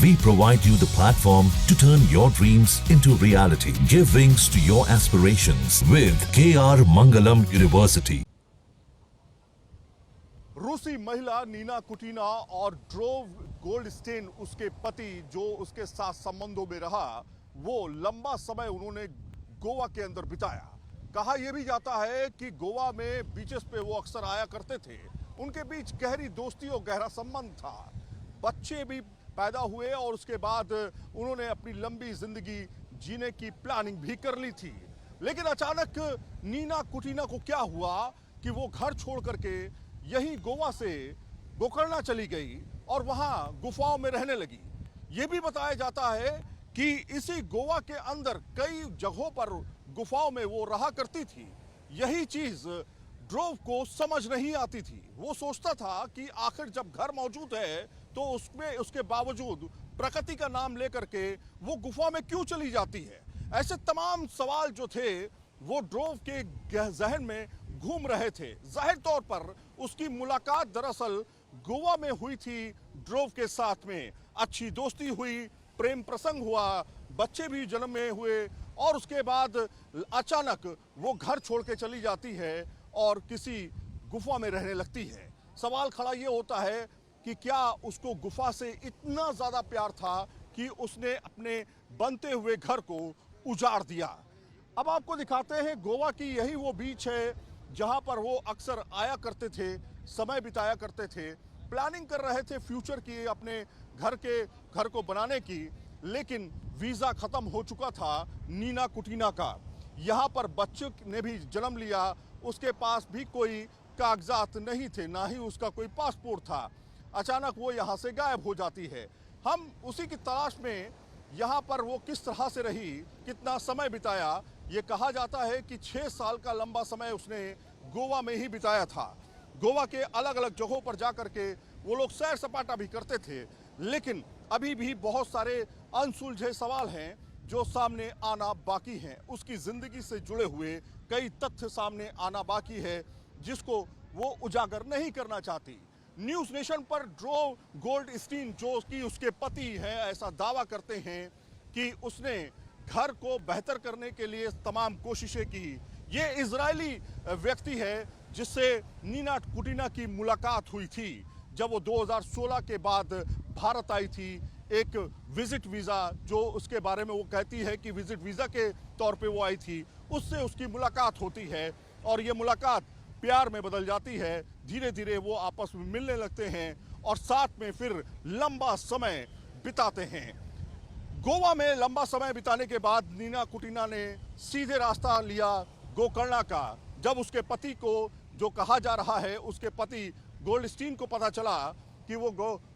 We provide you the platform to turn your dreams into reality. Give wings to your aspirations with KR Mangalam University. रूसी महिला नीना कुटीना और drove Goldstein उसके पति जो उसके साथ संबंधों में रहा, वो लंबा समय उन्होंने गोवा के अंदर बिताया। कहा यह भी जाता है कि गोवा में बीचेस पे वो अक्सर आया करते थे। उनके बीच गहरी दोस्ती और गहरा संबंध था। बच्चे भी पैदा हुए और उसके बाद उन्होंने अपनी लंबी जिंदगी जीने की प्लानिंग भी कर ली थी। लेकिन अचानक नीना कुटीना को क्या हुआ कि वो घर छोड़ करके यही गोवा से गोकर्णा चली गई और वहां गुफाओं में रहने लगी। ये भी बताया जाता है कि इसी गोवा के अंदर कई जगहों पर गुफाओं में वो रहा करती थी। यही चीज ड्रोव को समझ नहीं आती थी। वो सोचता था कि आखिर जब घर मौजूद है तो उसमें उसके बावजूद प्रकृति का नाम लेकर के वो गुफा में क्यों चली जाती है। ऐसे तमाम सवाल जो थे वो ड्रोव के जहन में घूम रहे थे। जाहिर तौर पर उसकी मुलाकात दरअसल गोवा में हुई थी ड्रोव के साथ में। अच्छी दोस्ती हुई, प्रेम प्रसंग हुआ, बच्चे भी जन्म में हुए और उसके बाद अचानक वो घर छोड़ के चली जाती है और किसी गुफा में रहने लगती है। सवाल खड़ा ये होता है कि क्या उसको गुफा से इतना ज़्यादा प्यार था कि उसने अपने बनते हुए घर को उजाड़ दिया। अब आपको दिखाते हैं गोवा की यही वो बीच है जहां पर वो अक्सर आया करते थे, समय बिताया करते थे, प्लानिंग कर रहे थे फ्यूचर की, अपने घर को बनाने की। लेकिन वीज़ा ख़त्म हो चुका था नीना कुटीना का। यहाँ पर बच्चे ने भी जन्म लिया, उसके पास भी कोई कागजात नहीं थे, ना ही उसका कोई पासपोर्ट था। अचानक वो यहाँ से गायब हो जाती है। हम उसी की तलाश में यहाँ पर वो किस तरह से रही, कितना समय बिताया। ये कहा जाता है कि 6 साल का लंबा समय उसने गोवा में ही बिताया था। गोवा के अलग अलग जगहों पर जाकर के वो लोग सैर सपाटा भी करते थे। लेकिन अभी भी बहुत सारे अनसुलझे सवाल हैं जो सामने आना बाकी हैं। उसकी ज़िंदगी से जुड़े हुए कई तथ्य सामने आना बाकी है जिसको वो उजागर नहीं करना चाहती। न्यूज़ नेशन पर ड्रोव गोल्डस्टीन जो कि उसके पति हैं ऐसा दावा करते हैं कि उसने घर को बेहतर करने के लिए तमाम कोशिशें की। ये इजरायली व्यक्ति है जिससे नीना कुटीना की मुलाकात हुई थी जब वो 2016 के बाद भारत आई थी। एक विजिट वीज़ा जो उसके बारे में वो कहती है कि विजिट वीज़ा के तौर पे वो आई थी, उससे उसकी मुलाकात होती है और ये मुलाकात प्यार में बदल जाती है। धीरे धीरे वो आपस में मिलने लगते हैं और साथ में फिर लंबा समय बिताते हैं। गोवा में लंबा समय बिताने के बाद नीना कुटीना ने सीधे रास्ता लिया गोकर्णा का। जब उसके पति को, जो कहा जा रहा है उसके पति गोल्डस्टीन को पता चला कि वो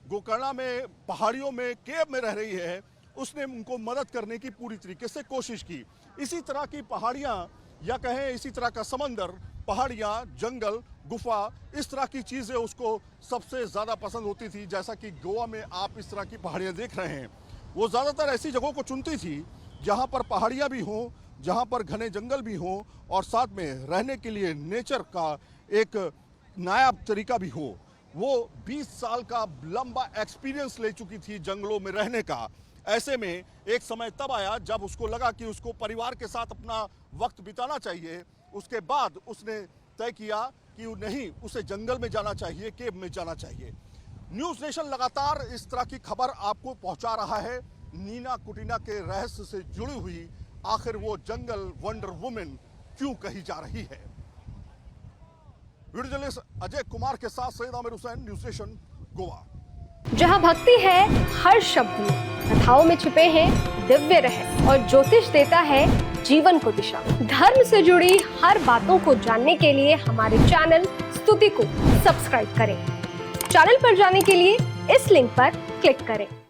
गोकर्णा में पहाड़ियों में केव में रह रही है, उसने उनको मदद करने की पूरी तरीके से कोशिश की। इसी तरह की पहाड़ियाँ या कहें इसी तरह का समंदर, पहाड़ियाँ, जंगल, गुफा, इस तरह की चीज़ें उसको सबसे ज़्यादा पसंद होती थी। जैसा कि गोवा में आप इस तरह की पहाड़ियाँ देख रहे हैं, वो ज़्यादातर ऐसी जगहों को चुनती थी जहाँ पर पहाड़ियाँ भी हों, जहाँ पर घने जंगल भी हों और साथ में रहने के लिए नेचर का एक नायाब तरीका भी हो। वो 20 साल का लंबा एक्सपीरियंस ले चुकी थी जंगलों में रहने का। ऐसे में एक समय तब आया जब उसको लगा कि उसको परिवार के साथ अपना वक्त बिताना चाहिए। उसके बाद उसने तय किया कि नहीं, उसे जंगल में जाना चाहिए, केव में जाना चाहिए। न्यूज़ नेशन लगातार इस तरह की खबर आपको पहुंचा रहा है। नीना कुटीना के रहस्य से जुड़ी हुई आखिर वो जंगल वंडर वुमेन क्यों कही जा रही है। वीडियो जर्नलिस्ट अजय कुमार के साथ सैयद आमिर हुसैन, न्यूज़ नेशन, गोवा। जहां भक्ति है हर शब्द में, कथाओं में छुपे हैं दिव्य रहस्य और ज्योतिष देता है जीवन को दिशा। धर्म से जुड़ी हर बातों को जानने के लिए हमारे चैनल स्तुति को सब्सक्राइब करें। चैनल पर जाने के लिए इस लिंक पर क्लिक करें।